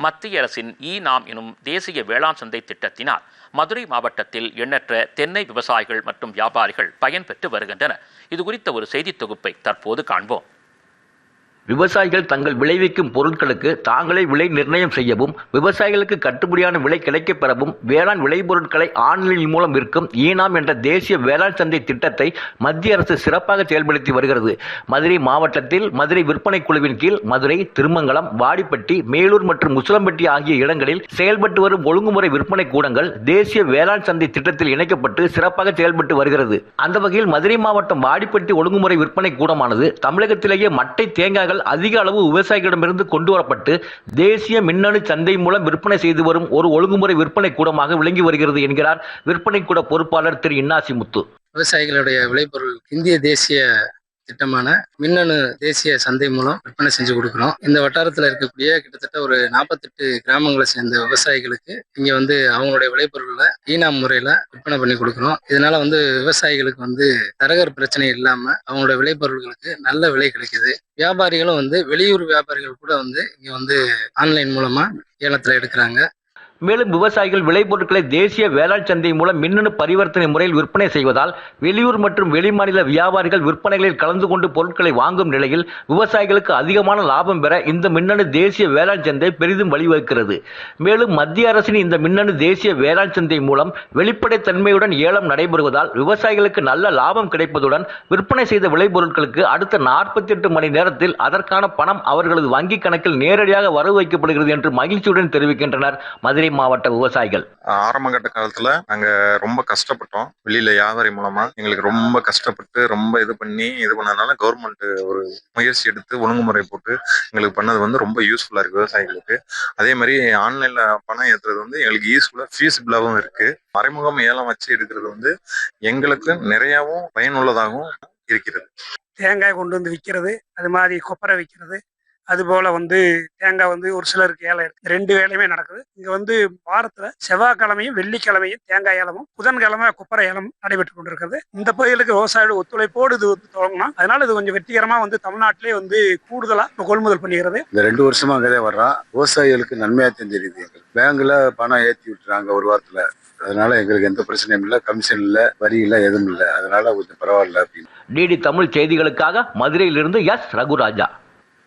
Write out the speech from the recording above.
மத்திய அரசின் நாம் எனும் தேசிய வேளாண் சந்தை திட்டத்தினால் மதுரை மாவட்டத்தில் எண்ணற்ற தென்னை விவசாயிகள் மற்றும் வியாபாரிகள் பயன்பெற்று வருகின்றனர். இது குறித்த ஒரு செய்தி தொகுப்பை தற்போது காண்போம். விவசாயிகள் தங்கள் விளைவிக்கும் பொருட்களுக்கு தாங்களே விலை நிர்ணயம் செய்யவும், விவசாயிகளுக்கு கட்டுப்படியான விலை கிடைக்கப் பெறவும் வேளாண் விளைபொருட்களை ஆன்லைன் மூலம் விற்கும் ஈனாம் என்ற தேசிய வேளாண் சந்தை திட்டத்தை மத்திய அரசு சிறப்பாக செயல்படுத்தி வருகிறது. மதுரை மாவட்டத்தில் மதுரை விற்பனை குழுவின் கீழ் மதுரை, திருமங்கலம், வாடிப்பட்டி, மேலூர் மற்றும் முசலம்பட்டி ஆகிய இடங்களில் செயல்பட்டு வரும் ஒழுங்குமுறை விற்பனை கூடங்கள் தேசிய வேளாண் சந்தை திட்டத்தில் இணைக்கப்பட்டு சிறப்பாக செயல்பட்டு வருகிறது. அந்த வகையில் மதுரை மாவட்டம் வாடிப்பட்டி ஒழுங்குமுறை விற்பனை கூடமானது தமிழகத்திலேயே மட்டை தேங்காய்கள் அதிக அளவு விவசாயிகளிடமிருந்து கொண்டு வரப்பட்டு தேசிய மின்னணு சந்தை மூலம் விற்பனை செய்து வரும் ஒரு ஒழுங்குமுறை விற்பனை கூடமாக விளங்கி வருகிறது என்கிறார் விற்பனை கூட பொறுப்பாளர் திரு இன்னாசி முத்து. விவசாயிகளுடைய விளைபொருள் இந்திய தேசிய திட்டமான மின்னணு தேசிய சந்தை மூலம் விற்பனை செஞ்சு கொடுக்குறோம். இந்த வட்டாரத்தில் இருக்கக்கூடிய கிட்டத்தட்ட ஒரு 48 கிராமங்களை சேர்ந்த விவசாயிகளுக்கு இங்க அவங்களுடைய விளைபொருளை ஈனாம் முறையில விற்பனை பண்ணி கொடுக்குறோம். இதனால விவசாயிகளுக்கு தரகர் பிரச்சனை இல்லாம அவங்களுடைய விளைபொருள்களுக்கு நல்ல விலை கிடைக்குது. வியாபாரிகளும் வெளியூர் வியாபாரிகள் கூட இங்க ஆன்லைன் மூலமா ஏலத்துல எடுக்கிறாங்க. மேலும் விவசாயிகள் விளைபொருட்களை தேசிய வேளாண் சந்தை மூலம் மின்னணு பரிவர்த்தனை முறையில் விற்பனை செய்வதால் வெளியூர் மற்றும் வெளிமாநில வியாபாரிகள் விற்பனைகளில் கலந்து கொண்டு பொருட்களை வாங்கும் நிலையில் விவசாயிகளுக்கு அதிகமான லாபம் பெற இந்த மின்னணு தேசிய வேளாண் சந்தை பெரிதும் வழிவகுக்கிறது. மேலும் மத்திய அரசின் இந்த மின்னணு தேசிய வேளாண் சந்தை மூலம் வெளிப்படைத்தன்மையுடன் ஏலம் நடைபெறுவதால் விவசாயிகளுக்கு நல்ல லாபம் கிடைப்பதுடன் விற்பனை செய்த விளைபொருட்களுக்கு அடுத்த 48 மணி நேரத்தில் அதற்கான பணம் அவர்களது வங்கி கணக்கில் நேரடியாக வரவு வைக்கப்படுகிறது என்று மகிழ்ச்சியுடன் தெரிவிக்கின்றனர் மதுரை மாவட்ட விவசாயிகள். ஆரம்ப கட்ட காலத்துல நாங்க ரொம்ப கஷ்டப்பட்டோம். வெளியில வியாபாரி மூலமா எங்களுக்கு ரொம்ப கஷ்டப்பட்டு ரொம்ப இது பண்ணனால கவர்மெண்ட் ஒரு முயற்சி எடுத்து ஒழுங்குமுறை போட்டு எங்களுக்கு பண்ணது ரொம்ப யூஸ்ஃபுல்லா இருக்கு விவசாயிகளுக்கு. அதே மாதிரி ஆன்லைன்ல பணம் ஏற்றுறது எங்களுக்கு யூஸ்ஃபுல்லா ஃபீஸிபிளாகவும் இருக்கு. மறைமுகம் ஏலம் வச்சு எடுக்கிறது எங்களுக்கு நிறையவும் பயனுள்ளதாகவும் இருக்கிறது. தேங்காய் கொண்டு விற்கிறது, அது மாதிரி கொப்பரை விற்கிறது, அதுபோல தேங்காய் ஒரு சிலருக்கு ஏலம் இருக்கு. 2 வேலையுமே நடக்குது. இங்க வாரத்துல செவ்வாய்க்கிழமையும் வெள்ளிக்கிழமையும் தேங்காய் ஏலமும், புதன்கிழமை கொப்பரை ஏலம் நடைபெற்று கொண்டிருக்கிறது. இந்த பகுதிகளுக்கு விவசாயிகள் ஒத்துழைப்போடு இது தொடங்கணும். அதனால இது கொஞ்சம் வெற்றிகரமா தமிழ்நாட்டிலே கூடுதலா கொள்முதல் பண்ணிக்கிறது. இந்த 2 வருஷமா அங்கதான் வர்றோம். விவசாயிகளுக்கு நன்மையா தெரிஞ்சிருக்குது. எங்களுக்கு பேங்க்ல பணம் ஏற்றி விட்டுறாங்க ஒரு வாரத்துல. அதனால எங்களுக்கு எந்த பிரச்சனையும் இல்லை, கமிஷன் இல்லை, வரி இல்லை, எதுவும் இல்லை. அதனால கொஞ்சம் பரவாயில்ல அப்படின்னு. டிடி தமிழ் செய்திகளுக்காக மதுரையிலிருந்து எஸ் ரகுராஜா.